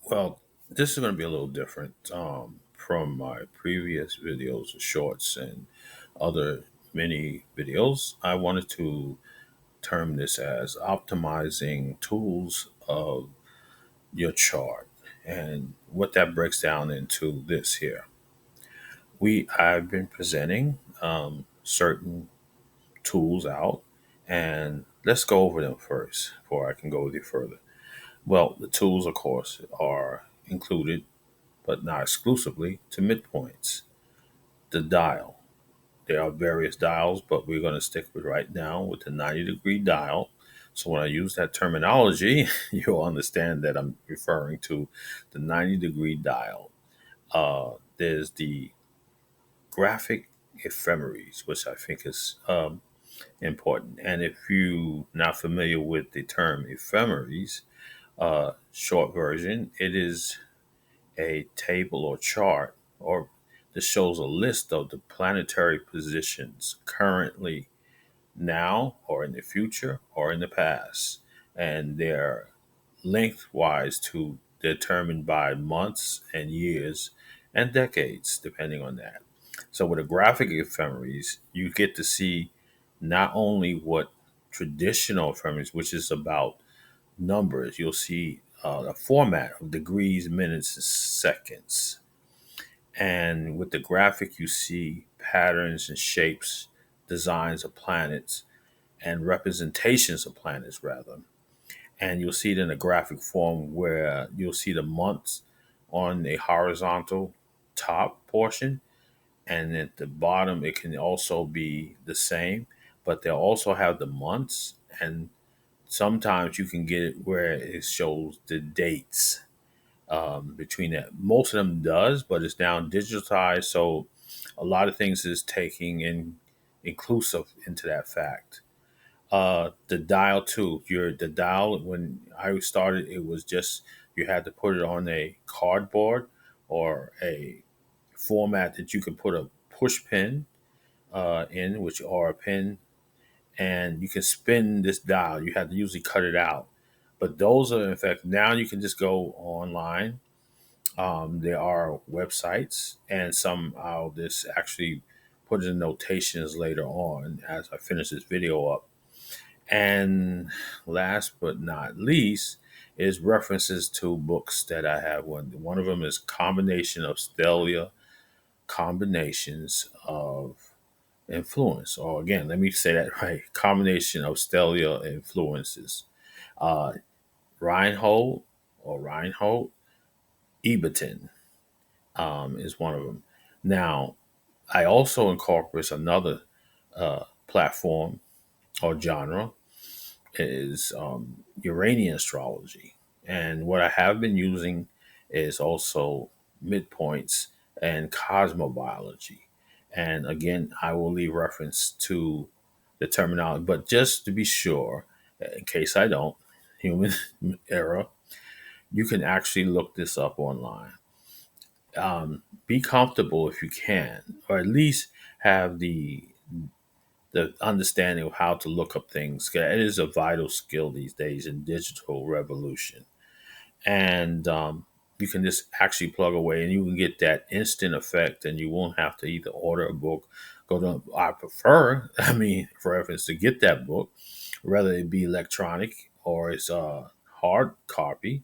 Well, this is going to be a little different from my previous videos, shorts, and other mini videos. I wanted to term this as optimizing tools of your chart. And what that breaks down into this here. I've been presenting certain tools out, and let's go over them first before I can go with you further. Well, the tools, of course, are included, but not exclusively, to midpoints. The dial. There are various dials, but we're going to stick with right now with the 90-degree dial. So when I use that terminology, you'll understand that I'm referring to the 90-degree dial. There's the graphic ephemeris, which I think is important. And if you're not familiar with the term ephemeris, short version, it is a table or chart or that shows a list of the planetary positions currently, now, or in the future, or in the past. And they're lengthwise to determined by months and years and decades, depending on that. So with a graphic ephemeris, you get to see not only what traditional ephemeris, which is about numbers, you'll see a format of degrees, minutes, and seconds. And with the graphic, you see patterns and shapes, designs of planets, and representations of planets, rather. And you'll see it in a graphic form where you'll see the months on a horizontal top portion. And at the bottom, it can also be the same, but they'll also have the months. And sometimes you can get it where it shows the dates between that. Most of them does, but it's now digitized, so a lot of things is taking in inclusive into that fact. The dial too. The dial when I started, it was just you had to put it on a cardboard or a format that you could put a push pin in, which or a pin, and you can spin this dial. You have to usually cut it out, but those are in fact now you can just go online. There are websites, and some I'll just actually put in notations later on as I finish this video up. And last but not least is references to books that I have. One of them is combination of stellar combinations of influence. Or again, let me say that right: combination of stellar influences. Uh, Reinhold Reinhold Eberton is one of them. Now, I also incorporate another platform or genre is Uranian astrology. And what I have been using is also midpoints and cosmobiology. And again, I will leave reference to the terminology, but just to be sure, in case I don't, human error, you can actually look this up online. Be comfortable if you can, or at least have the understanding of how to look up things. It is a vital skill these days in digital revolution, and you can just actually plug away, and you can get that instant effect, and you won't have to either order a book. Go to I prefer, I mean, for reference, to get that book, whether it be electronic or it's a hard copy.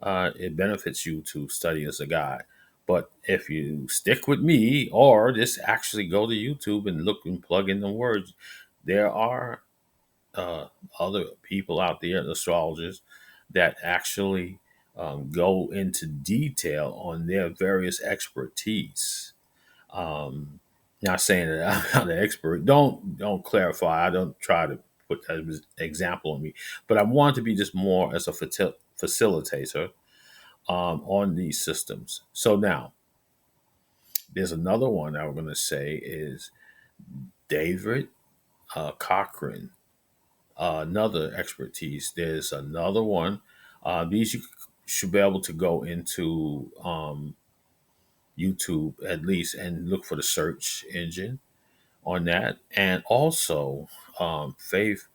It benefits you to study as a guide. But if you stick with me or just actually go to YouTube and look and plug in the words, there are uh, other people out there, astrologers, that actually go into detail on their various expertise. Um, Not saying that I'm not an expert. Don't clarify. I don't try to put that as an example on me, but I want to be just more as a facilitator on these systems. So now there's another one I'm going to say is David Cochran, another expertise. There's another one. These you should be able to go into YouTube at least and look for the search engine on that. And also Faith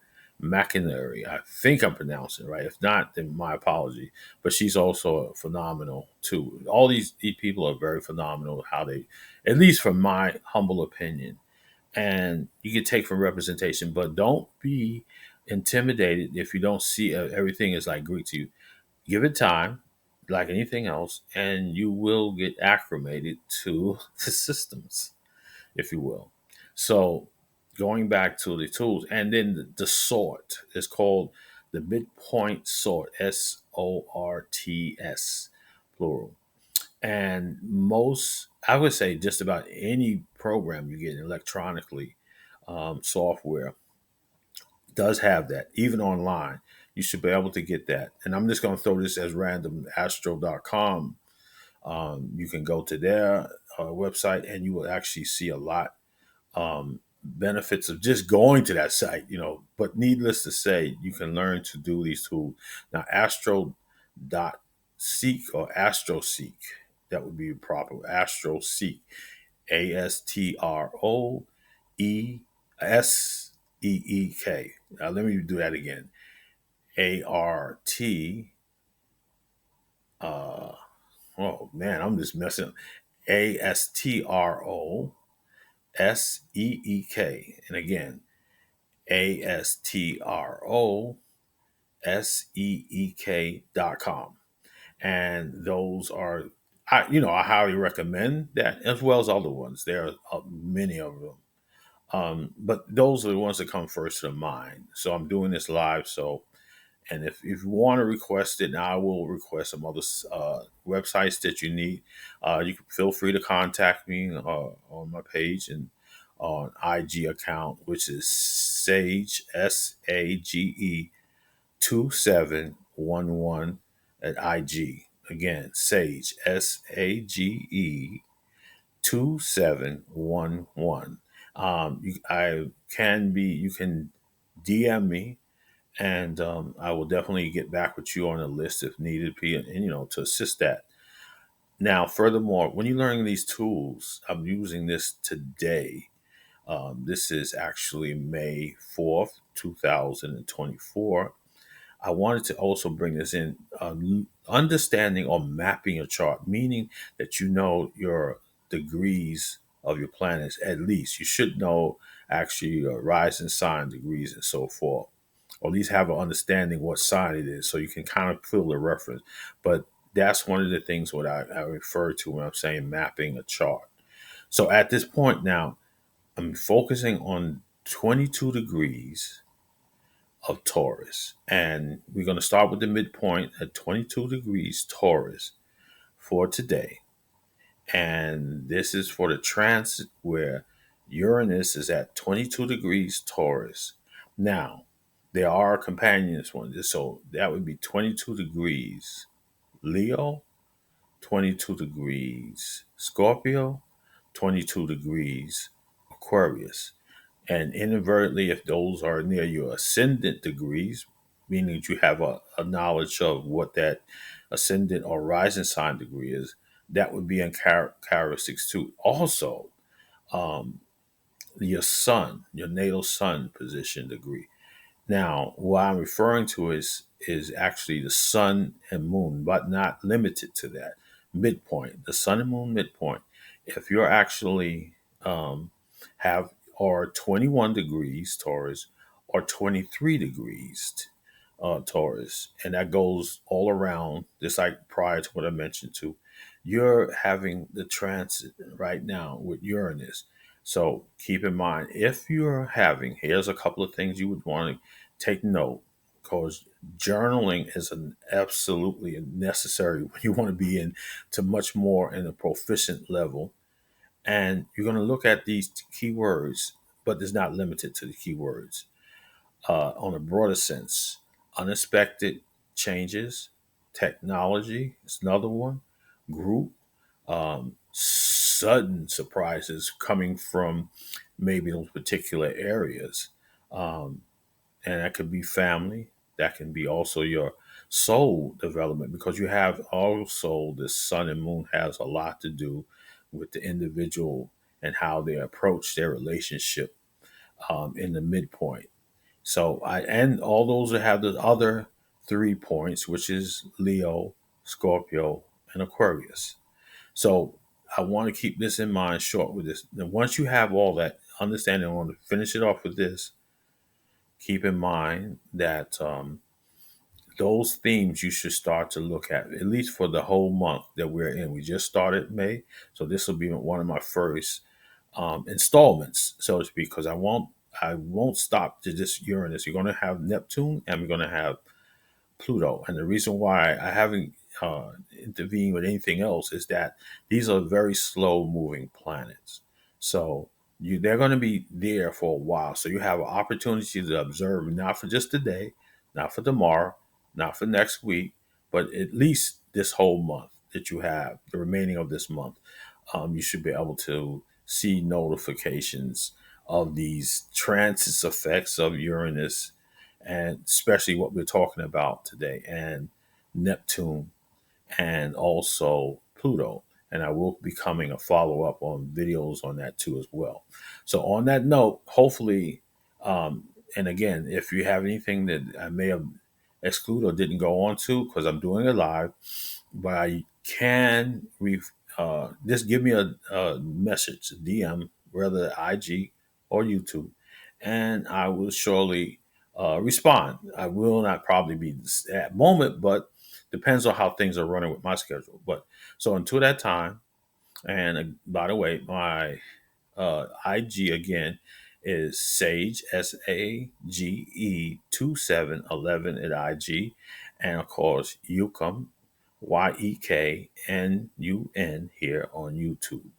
McInerney. I think I'm pronouncing it right. If not, then my apology. But she's also phenomenal too. All these people are very phenomenal. How they, at least from my humble opinion, and you can take from representation, but don't be intimidated if you don't see everything is like Greek to you. Give it time, like anything else, and you will get acclimated to the systems, if you will. So, going back to the tools, and then the sort is called the midpoint sort, SORTS, plural. And most, I would say, just about any program you get electronically, software does have that, even online. You should be able to get that. And I'm just going to throw this as random astro.com. You can go to their website and you will actually see a lot benefits of just going to that site, But needless to say, you can learn to do these tools. Now, astro.seek or astroseek, that would be proper. Astroseek, ASTROESEEK. Now, let me do that again. ART. Uh, oh man, I'm just messing up. ASTROSEEK. And again, ASTROSEEK.com. And those are, I highly recommend that as well as other ones. There are many of them. But those are the ones that come first to mind. So I'm doing this live. So, and if you want to request it, now I will request some other websites that you need. You can feel free to contact me on my page and on IG account, which is Sage SAGE 2711 at IG. Again, Sage SAGE 2711. You can DM me, and I will definitely get back with you on a list if needed be, and to assist that. Now, furthermore, when you're learning these tools, I'm using this today. This is actually May 4th, 2024. I wanted to also bring this in, understanding or mapping a chart, meaning that you know your degrees of your planets. At least you should know actually your rising sign degrees and so forth, or at least have an understanding what sign it is, so you can kind of feel the reference. But that's one of the things what I refer to when I'm saying mapping a chart. So at this point now, I'm focusing on 22 degrees of Taurus. And we're going to start with the midpoint at 22 degrees Taurus for today. And this is for the transit where Uranus is at 22 degrees Taurus. Now, there are companions ones. So that would be 22 degrees Leo, 22 degrees Scorpio, 22 degrees Aquarius. And inadvertently, if those are near your ascendant degrees, meaning that you have a knowledge of what that ascendant or rising sign degree is, that would be in characteristics too. Also, um, your sun, your natal sun position degree. Now, what I'm referring to is actually the sun and moon, but not limited to that. Midpoint, the sun and moon midpoint. If you're actually have or 21 degrees Taurus or 23 degrees Taurus, and that goes all around, just like prior to what I mentioned to, you're having the transit right now with Uranus. So keep in mind, if you're having, here's a couple of things you would want to take note, because journaling is an absolutely necessary when you want to be in to much more in a proficient level. And you're going to look at these keywords, but it's not limited to the keywords. On a broader sense, unexpected changes, technology is another one, group, sudden surprises coming from maybe those particular areas. Um, and that could be family, that can be also your soul development, because you have also the sun and moon has a lot to do with the individual and how they approach their relationship in the midpoint. So I and all those that have the other 3 points, which is Leo, Scorpio, and Aquarius. So I want to keep this in mind short with this. And once you have all that understanding, I want to finish it off with this. Keep in mind that those themes you should start to look at least for the whole month that we're in. We just started May, so this will be one of my first installments, so to speak, because I won't stop to just Uranus. You're going to have Neptune, and we're going to have Pluto. And the reason why I haven't intervened with anything else is that these are very slow moving planets. So they're going to be there for a while. So you have an opportunity to observe, not for just today, not for tomorrow, not for next week, but at least this whole month that you have, the remaining of this month. You should be able to see notifications of these transit effects of Uranus, and especially what we're talking about today, and Neptune, and also Pluto. And I will be coming a follow up on videos on that too as well. So on that note, hopefully, and again, if you have anything that I may have excluded or didn't go on to, because I'm doing it live, but I can just give me a message, DM, whether IG or YouTube, and I will surely respond. I will not probably be at moment, but depends on how things are running with my schedule. But so until that time, and by the way, my IG again is Sage, SAGE 2711 at IG, and of course Yukon, YEKNUN here on YouTube.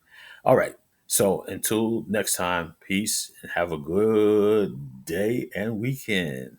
All right. So until next time, peace and have a good day and weekend.